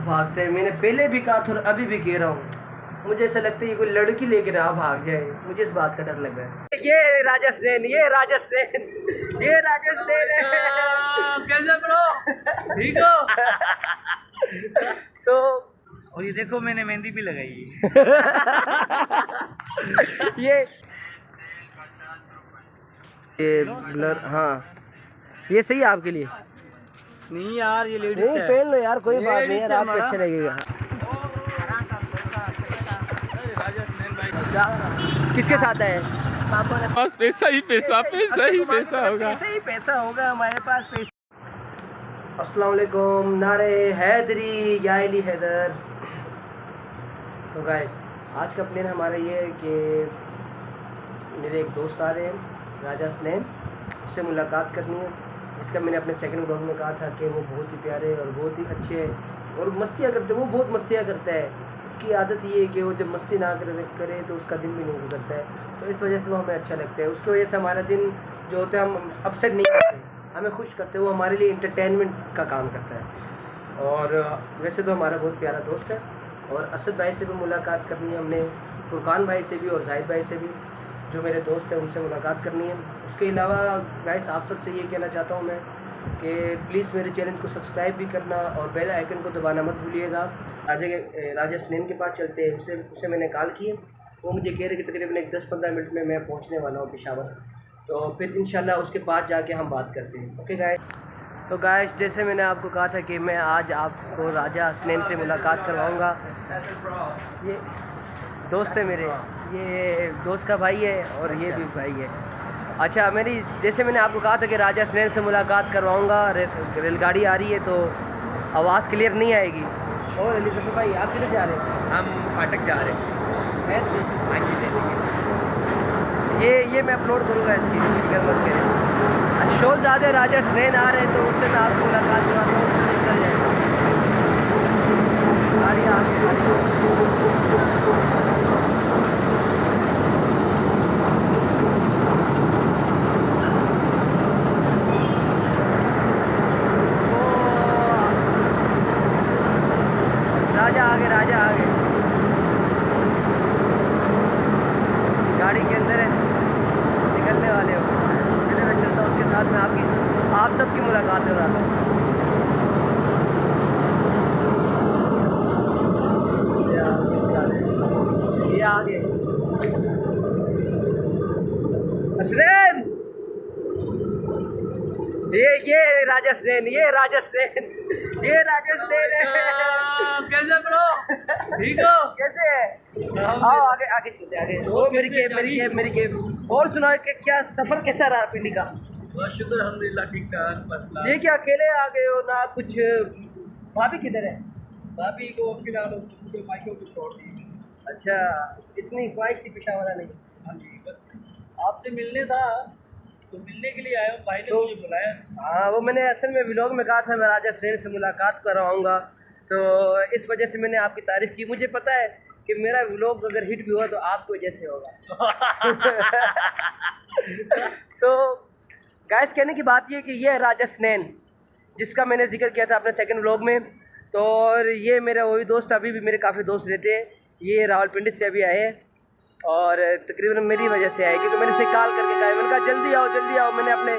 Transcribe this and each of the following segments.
भागते हैं। मैंने पहले भी कहा था और अभी भी कह रहा हूँ, मुझे ऐसा लगता है ये कोई लड़की लेके ना भाग जाए, मुझे इस बात का डर लग रहा है। ये राजस्थान, ये राजस्थान, ये राजस्थान है। कैसे ब्रो, ठीक हो? तो और ये देखो मैंने मेहंदी भी लगाई है। ये ब्लर, हाँ ये सही है आपके लिए। नहीं यार ये लेडीज नहीं है। पहन लो यार, कोई बात नहीं Ladies यार, है आपको हमारा। अच्छा लगेगा। किसके साथ है? पापा ने बस पैसा ही पैसा, पैसा ही पैसा होगा। पैसा ही पैसा होगा हमारे पास पैसा। अस्सलाम वालेकुम, नारे हैदरी या अली हैदर। तो गाइस आज का प्लान हमारा ये है कि मेरे एक दोस्त आ रहे हैं राजा स्नेम, उससे मुलाकात करनी है, जिसका मैंने अपने सेकंड ब्लॉग में कहा था कि वो बहुत ही प्यारे और बहुत ही अच्छे और मस्तियाँ करते, वो बहुत मस्तियाँ करता है। उसकी आदत ये है कि वो जब मस्ती ना करे तो उसका दिन भी नहीं गुजरता है, तो इस वजह से वो हमें अच्छा लगता है। उसकी वजह से हमारा दिन जो होता है हम अपसेट नहीं करते, हमें खुश करते हैं, वो हमारे लिए इंटरटेनमेंट का काम करता है। और वैसे तो हमारा बहुत प्यारा दोस्त है। और असद भाई से भी मुलाकात करनी है हमने, फुरकान भाई से भी और जाहिद भाई से भी, जो मेरे दोस्त हैं उनसे मुलाकात करनी है। उसके अलावा गाइस आप सबसे ये कहना चाहता हूँ मैं कि प्लीज़ मेरे चैनल को सब्सक्राइब भी करना और बेल आइकन को दबाना मत भूलिएगा। राजा स्नेम के पास चलते हैं, उससे मैंने कॉल की है, वो मुझे कह रहे कि तकरीबन 10-15 मिनट में मैं पहुँचने वाला हूँ पेशावर, तो फिर इंशाल्लाह उसके पास जाके हम बात करते हैं। Okay guys. तो गाइस जैसे मैंने आपको कहा था कि मैं आज आपको राजा स्नेम से मुलाकात करवाऊँगा। ये दोस्त है मेरे, ये दोस्त का भाई है और ये भी भाई है। अच्छा जैसे मैंने आपको कहा था कि राजा स्नेम से मुलाकात करवाऊँगा, रेलगाड़ी आ रही है तो आवाज़ क्लियर नहीं आएगी। और अली सफ़र भाई आप किधर जा रहे हैं? हम फाटक जा रहे हैं। ये मैं अपलोड करूँगा इसकी, फिक्र मत करें। शोल ज़्यादा राजा स्नेन आ रहे हैं तो उससे मैं आपको मुलाकात करवाता हूँ, उससे निकल जाएगा। गाड़ी आ राजा आगे गाड़ी के अंदर है, निकलने वाले हो। चलिए मैं चलता हूँ उसके साथ, मैं आप सबकी मुलाकात कराता हूँ। ये आगे असलैन, ये राजा स्नेन, ये राजा स्नेन, ये राजा स्नेन है। कैसे ब्रो, ठीक हो? कैसे है? आओ आगे आगे चलते आगे। वो मेरी केब। और सुनाओ कि क्या सफ़र कैसा रहा पिंडी का? बस शुक्र अल्हम्दुलिल्लाह, ठीक ठाक, फर्स्ट क्लास। ये क्या अकेले आ गए हो ना कुछ? भाभी किधर है? भाभी को उनके मायके को छोड़ दी। अच्छा, इतनी ख्वाहिश थी पेशावरा नहीं? हाँ जी, बस आपसे मिलने था तो मिलने के लिए आया हूँ, भाई ने तो मुझे बुलाया। हाँ, वो मैंने असल में व्लॉग में कहा था मैं राजा स्नेन से मुलाकात करवाऊँगा, तो इस वजह से मैंने आपकी तारीफ़ की। मुझे पता है कि मेरा व्लॉग अगर हिट भी हुआ तो आपको वजह से होगा। तो गाइस कहने की बात ये कि ये है राजा स्नेन, जिसका मैंने जिक्र किया था अपने सेकंड व्लॉग में। तो और ये मेरा वही दोस्त, अभी भी मेरे काफ़ी दोस्त रहते हैं। ये रावलपिंडी से अभी आए हैं और तकरीबन मेरी वजह से आए, क्योंकि मैंने से कॉल करके कहा, मैंने कहा जल्दी आओ जल्दी आओ। मैंने अपने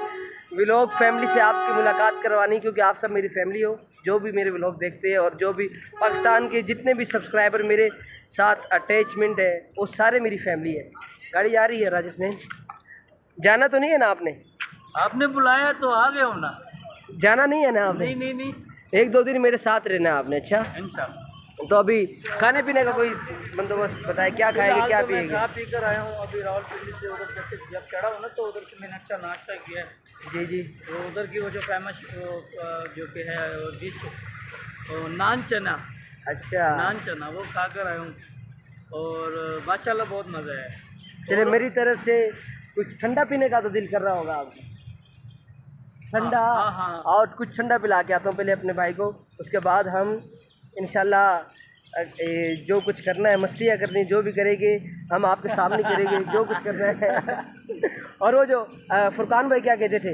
व्लॉग फैमिली से आपकी मुलाकात करवानी, क्योंकि आप सब मेरी फैमिली हो, जो भी मेरे व्लॉग देखते हैं और जो भी पाकिस्तान के जितने भी सब्सक्राइबर मेरे साथ अटैचमेंट है वो सारे मेरी फैमिली है। गाड़ी आ रही है राजेश ने, जाना तो नहीं है ना आपने? आपने बुलाया तो आ गए हो ना? जाना नहीं है ना आपने? नहीं नहीं, 1-2 दिन मेरे साथ रहना आपने। अच्छा, इंशाल्लाह। तो अभी खाने पीने का कोई बंदोबस्त बताए, क्या खाएंगे क्या मैं पिएंगे? खा पी कर आया हूँ अभी रावलपिंडी से। उधर से जब चढ़ा हूँ ना तो उधर से मैंने अच्छा नाश्ता किया है। जी जी। तो उधर की वो जो फेमस जो कि है डिश नान चना, अच्छा, नान चना वो खा कर आया हूँ और माशाल्लाह बहुत मज़ा है। चलिए मेरी तरफ से कुछ ठंडा पीने का तो दिल कर रहा होगा आपको? ठंडा? हाँ। और कुछ ठंडा पिला के आता हूँ पहले अपने भाई को, उसके बाद हम इंशाल्लाह जो कुछ करना है, मस्तियाँ करनी, जो भी करेंगे हम आपके सामने करेंगे, जो कुछ करना है। और वो जो फुरकान भाई क्या कहते थे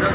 10